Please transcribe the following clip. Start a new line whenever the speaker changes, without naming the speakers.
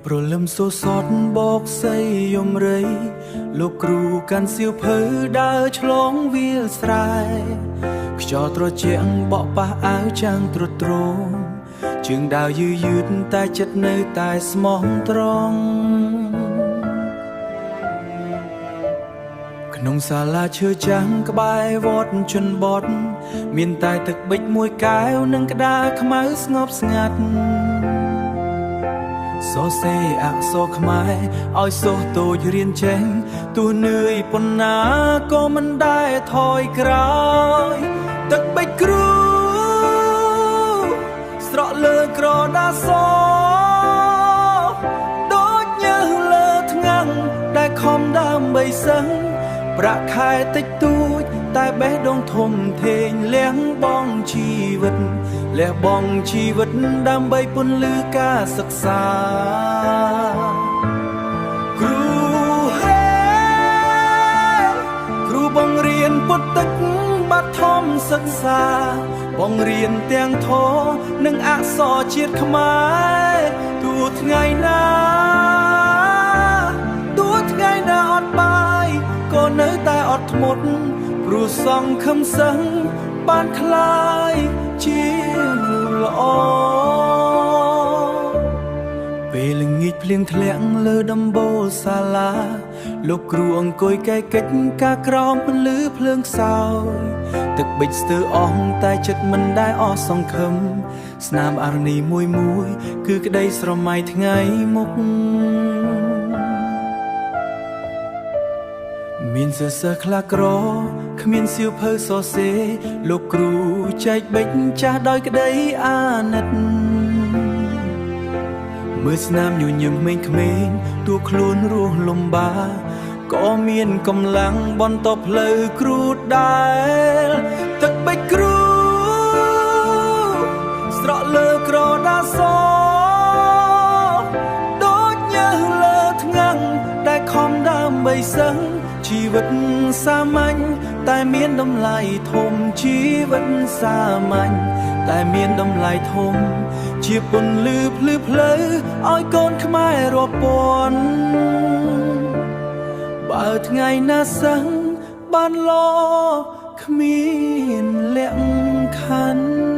ព្រលឹមសូសតបោកស័យយមរៃលោកគ្រូកាន់សៀវភៅដើរឆ្លងវាលស្រែខ្យល់ត្រជាក់បក់ប៉ះអាវចាំងទ្រុឌទ្រោមជើងដើរយឺយឺតតែចិត្តនៅតែស្មោះត្រង់ក្នុងសាលាឈើចាំងក្បែរវត្តជនបទមានតែទឹកប៊ិចមួយកែវនិងក្តារខ្មៅស្ងប់ស្ងាត់សរសេរអក្សរខ្មែរឲ្យសូសតូចរៀនចេញទោះនឿយប៉ុណ្ណាក៏មិនដែលថយក្រោយទឹកប៊ិចគ្រូស្រក់លើក្រដាសដូចញើសលើថ្ងាំងដែលខំដើម្បីសឹងប្រាក់ខែតិចតួចតែបេះដូងធំធេងលះបង់ជីវិតលះបង់ជីវិតដើម្បីពន្លឺការសិក្សាគ្រូហេគ្រូបង្រៀនពុតទឹកបាត់ធំសិក្សាបង្រៀនទាំងធម៌និងអក្សរជាតិខ្មែរទោះថ្ងៃណាអត់បាយក៏នៅតែអត់ធ្មត់ព្រោះសង្ឃឹមសឹងបានខ្លាយជាល្អពេលល្ងាចភ្លៀងធ្លាក់លើដំបូលសាលាលោកគ្រូអង្គុយកែកិច្ចការក្រោមពន្លឺភ្លើងខ្សោយទឹកប៊ិចស្ទើរអស់តែចិត្តមិនដែលអស់សង្ឃឹមស្នាមអរនីមួយគឺក្តីស្រមៃថ្ងៃមុខមានសរសើរខ្លះក្រគ្មានសៀវភៅសរសេរលោកគ្រូចែកបិចចាស់ដោយក្តីអាណិតមើលស្នាមញញឹមក្មេងៗទួខ្លួនរស់លំបាក៏មានកម្លាំងបន្តផ្លូវគ្រូដែរទឹកបិចគ្រូស្រក់លើក្រដាសដូចញើសលើថ្ងាំងដែលខំដើម្បីសឹងជីវិតសាមញ្ញតែមានតម្លៃធំជីវិតសាមញ្ញតែមានតម្លៃធំជាពន្លឺភ្លឺផ្លូវឲ្យកូនខ្មែររាប់ពាន់បើថ្ងៃណាសឹងបានល្អគ្មានលក្ខខណ្ឌ